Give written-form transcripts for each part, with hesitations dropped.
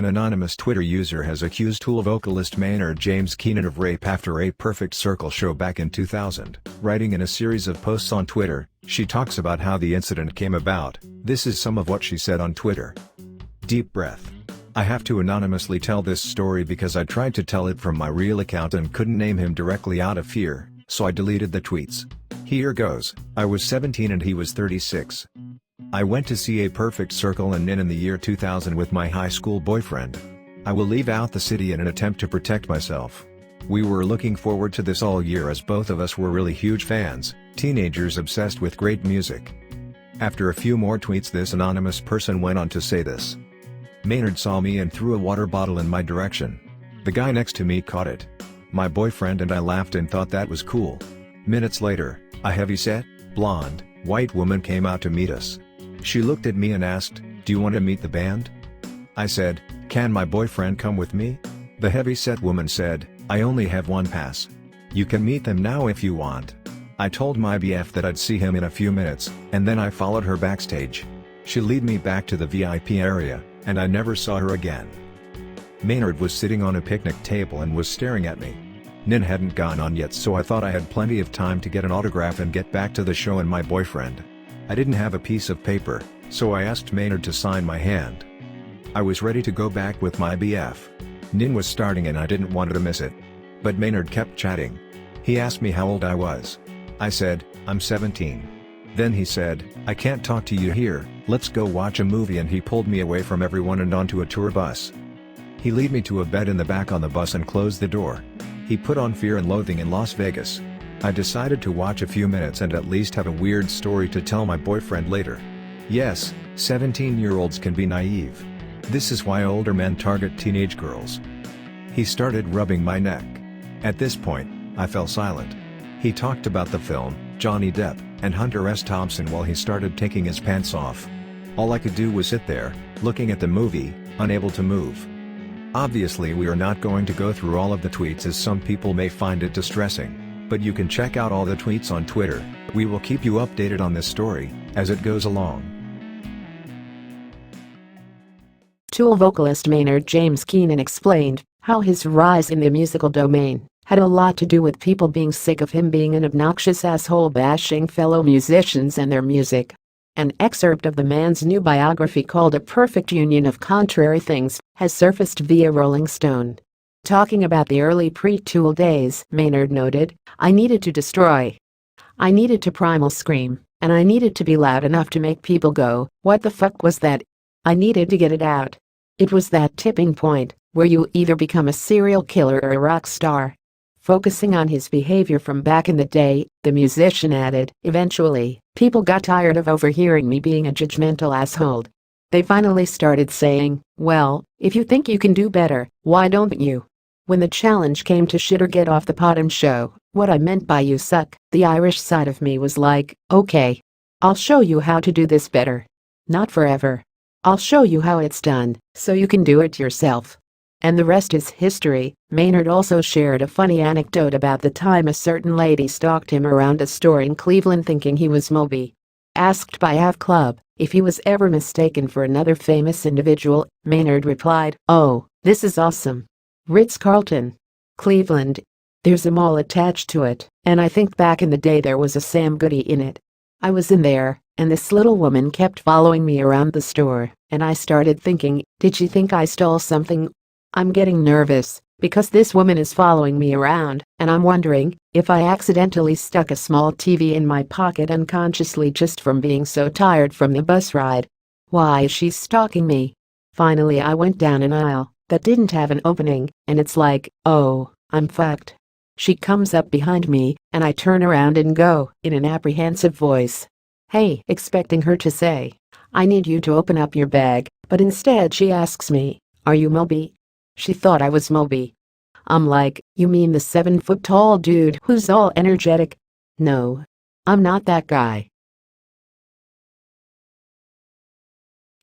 anonymous Twitter user has accused Tool vocalist Maynard James Keenan of rape after a Perfect Circle show back in 2000. Writing in a series of posts on Twitter, she talks about how the incident came about. This is some of what she said on Twitter. Deep breath. I have to anonymously tell this story because I tried to tell it from my real account and couldn't name him directly out of fear, so I deleted the tweets. Here goes. I was 17 and he was 36. I went to see a Perfect Circle in the year 2000 with my high school boyfriend. I will leave out the city in an attempt to protect myself. We were looking forward to this all year as both of us were really huge fans, teenagers obsessed with great music. After a few more tweets, this anonymous person went on to say this. Maynard saw me and threw a water bottle in my direction. The guy next to me caught it. My boyfriend and I laughed and thought that was cool. Minutes later, a heavy-set, blonde, white woman came out to meet us. She looked at me and asked, "Do you want to meet the band?" I said, "Can my boyfriend come with me?" The heavy-set woman said, "I only have one pass. You can meet them now if you want." I told my BF that I'd see him in a few minutes, and then I followed her backstage. She led me back to the VIP area, and I never saw her again. Maynard was sitting on a picnic table and was staring at me. Nin hadn't gone on yet, so I thought I had plenty of time to get an autograph and get back to the show and my boyfriend. I didn't have a piece of paper, so I asked Maynard to sign my hand. I was ready to go back with my BF. Nin was starting and I didn't want to miss it. But Maynard kept chatting. He asked me how old I was. I said, "I'm 17. Then he said, "I can't talk to you here, let's go watch a movie," and he pulled me away from everyone and onto a tour bus. He led me to a bed in the back on the bus and closed the door. He put on Fear and Loathing in Las Vegas. I decided to watch a few minutes and at least have a weird story to tell my boyfriend later. Yes, 17-year-olds can be naive. This is why older men target teenage girls. He started rubbing my neck. At this point, I fell silent. He talked about the film, Johnny Depp, and Hunter S. Thompson while he started taking his pants off. All I could do was sit there, looking at the movie, unable to move. Obviously we are not going to go through all of the tweets as some people may find it distressing. But you can check out all the tweets on Twitter. We will keep you updated on this story, as it goes along. Tool vocalist Maynard James Keenan explained how his rise in the musical domain had a lot to do with people being sick of him being an obnoxious asshole bashing fellow musicians and their music. An excerpt of the man's new biography called A Perfect Union of Contrary Things has surfaced via Rolling Stone. Talking about the early pre-Tool days, Maynard noted, "I needed to destroy. I needed to primal scream, and I needed to be loud enough to make people go, 'What the fuck was that?' I needed to get it out. It was that tipping point where you either become a serial killer or a rock star." Focusing on his behavior from back in the day, the musician added, "Eventually, people got tired of overhearing me being a judgmental asshole. They finally started saying, 'Well, if you think you can do better, why don't you?' When the challenge came to shit or get off the pot and show what I meant by 'you suck,' the Irish side of me was like, okay, I'll show you how to do this better. Not forever. I'll show you how it's done, so you can do it yourself." And the rest is history. Maynard also shared a funny anecdote about the time a certain lady stalked him around a store in Cleveland thinking he was Moby. Asked by Have Club if he was ever mistaken for another famous individual, Maynard replied, "Oh, this is awesome. Ritz-Carlton, Cleveland. There's a mall attached to it, and I think back in the day there was a Sam Goody in it. I was in there, and this little woman kept following me around the store, and I started thinking, did she think I stole something? I'm getting nervous, because this woman is following me around, and I'm wondering if I accidentally stuck a small TV in my pocket unconsciously just from being so tired from the bus ride. Why is she stalking me?" Finally I went down an aisle that didn't have an opening, and it's like, oh, I'm fucked. She comes up behind me, and I turn around and go, in an apprehensive voice, "Hey," expecting her to say, "I need you to open up your bag," but instead she asks me, "Are you Moby?" She thought I was Moby. I'm like, "You mean the 7-foot-tall dude who's all energetic?" No, I'm not that guy.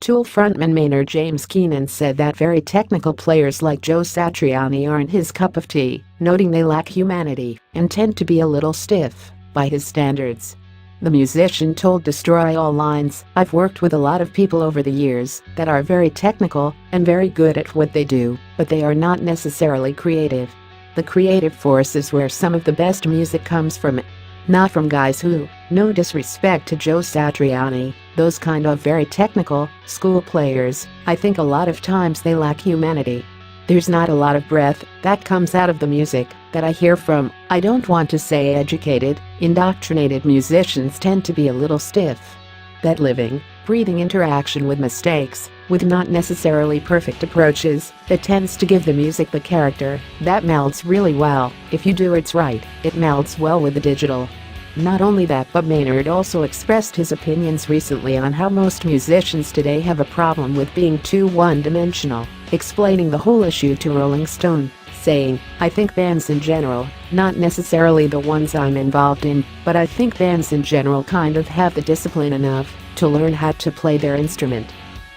Tool frontman Maynard James Keenan said that very technical players like Joe Satriani aren't his cup of tea, noting they lack humanity and tend to be a little stiff, by his standards. The musician told Destroy All Lines, "I've worked with a lot of people over the years that are very technical and very good at what they do, but they are not necessarily creative. The creative force is where some of the best music comes from. Not from guys who, no disrespect to Joe Satriani, those kind of very technical, school players. I think a lot of times they lack humanity. There's not a lot of breath that comes out of the music that I hear from, I don't want to say educated, indoctrinated musicians tend to be a little stiff. That living, breathing interaction with mistakes, with not necessarily perfect approaches, that tends to give the music the character that melds really well. If you do it right, it melds well with the digital." Not only that, but Maynard also expressed his opinions recently on how most musicians today have a problem with being too one-dimensional, explaining the whole issue to Rolling Stone, saying, "I think bands in general, not necessarily the ones I'm involved in, but I think bands in general kind of have the discipline enough to learn how to play their instrument.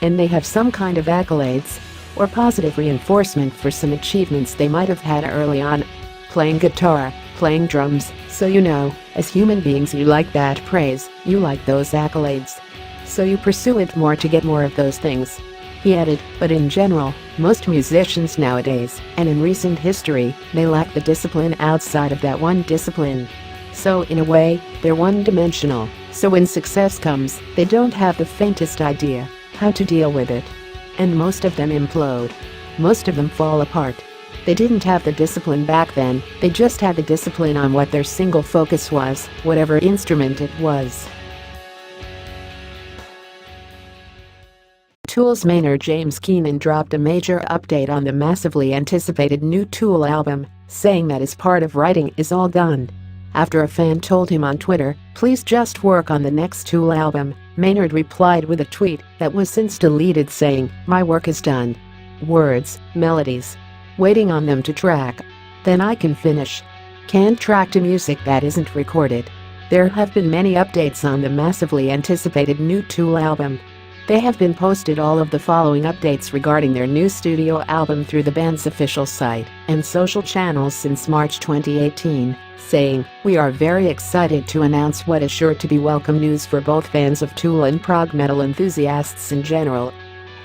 And they have some kind of accolades or positive reinforcement for some achievements they might have had early on. Playing guitar, playing drums, so as human beings you like that praise, you like those accolades. So you pursue it more to get more of those things." He added, "But in general, most musicians nowadays, and in recent history, they lack the discipline outside of that one discipline. So in a way, they're one-dimensional, so when success comes, they don't have the faintest idea how to deal with it. And most of them implode. Most of them fall apart. They didn't have the discipline back then, they just had the discipline on what their single focus was, whatever instrument it was." Tool's Maynard James Keenan dropped a major update on the massively anticipated new Tool album, saying that his part of writing is all done. After a fan told him on Twitter, "Please just work on the next Tool album," Maynard replied with a tweet that was since deleted saying, "My work is done. Words, melodies. Waiting on them to track. Then I can finish. Can't track to music that isn't recorded." There have been many updates on the massively anticipated new Tool album. They have been posted all of the following updates regarding their new studio album through the band's official site and social channels since March 2018, saying, "We are very excited to announce what is sure to be welcome news for both fans of Tool and prog metal enthusiasts in general.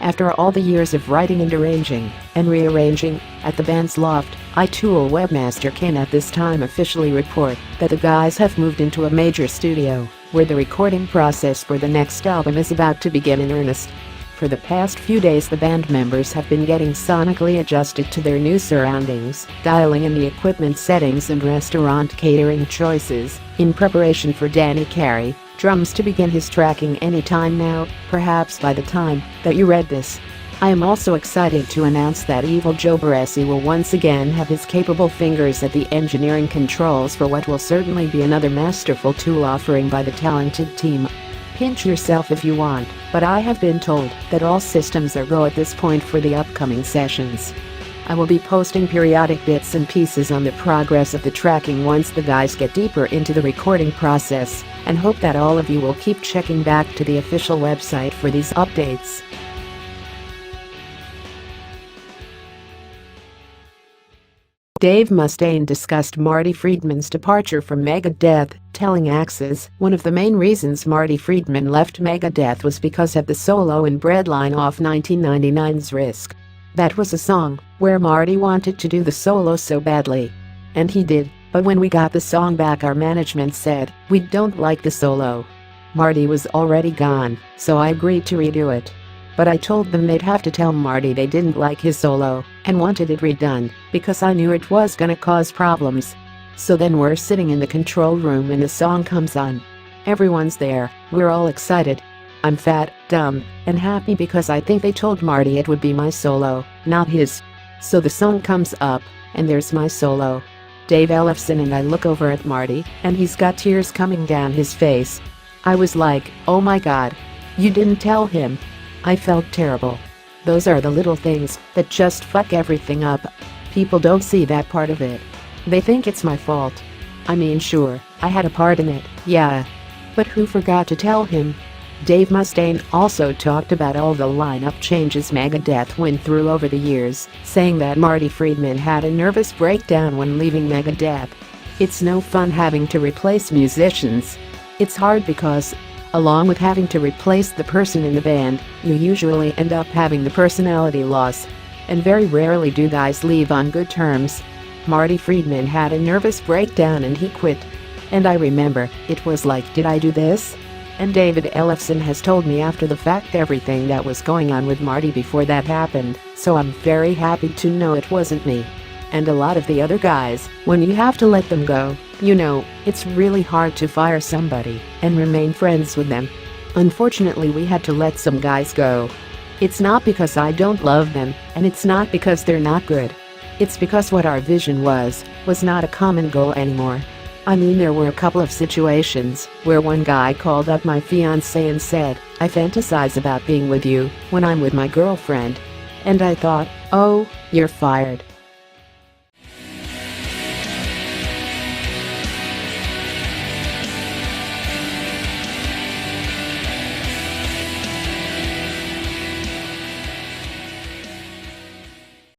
After all the years of writing and arranging and rearranging at the band's loft, Tool webmaster can at this time officially report that the guys have moved into a major studio where the recording process for the next album is about to begin in earnest. For the past few days the band members have been getting sonically adjusted to their new surroundings, dialing in the equipment settings and restaurant catering choices, in preparation for Danny Carey, drums to begin his tracking anytime now, perhaps by the time that you read this. I am also excited to announce that Evil Joe Barresi will once again have his capable fingers at the engineering controls for what will certainly be another masterful Tool offering by the talented team. Pinch yourself if you want, but I have been told that all systems are go at this point for the upcoming sessions. I will be posting periodic bits and pieces on the progress of the tracking once the guys get deeper into the recording process, and hope that all of you will keep checking back to the official website for these updates." Dave Mustaine discussed Marty Friedman's departure from Megadeth, telling Axis, "One of the main reasons Marty Friedman left Megadeth was because of the solo in Breadline off 1999's Risk. That was a song where Marty wanted to do the solo so badly. And he did, but when we got the song back our management said, we don't like the solo. Marty was already gone, so I agreed to redo it. But I told them they'd have to tell Marty they didn't like his solo and wanted it redone, because I knew it was gonna cause problems. So then we're sitting in the control room and the song comes on. Everyone's there, we're all excited. I'm fat, dumb, and happy because I think they told Marty it would be my solo, not his. So the song comes up, and there's my solo. Dave Ellefson and I look over at Marty, and he's got tears coming down his face. I was like, oh my god. You didn't tell him. I felt terrible. Those are the little things that just fuck everything up. People don't see that part of it. They think it's my fault. I mean, sure, I had a part in it, yeah. But who forgot to tell him? Dave Mustaine also talked about all the lineup changes Megadeth went through over the years, saying that Marty Friedman had a nervous breakdown when leaving Megadeth. It's no fun having to replace musicians. It's hard because, along with having to replace the person in the band, you usually end up having the personality loss. And very rarely do guys leave on good terms. Marty Friedman had a nervous breakdown and he quit. And I remember, it was like, did I do this? And David Ellefson has told me after the fact everything that was going on with Marty before that happened, so I'm very happy to know it wasn't me. And a lot of the other guys, when you have to let them go, it's really hard to fire somebody and remain friends with them. Unfortunately, we had to let some guys go. It's not because I don't love them, and it's not because they're not good. It's because what our vision was not a common goal anymore. I mean, there were a couple of situations where one guy called up my fiancé and said, "I fantasize about being with you when I'm with my girlfriend." And I thought, oh, you're fired.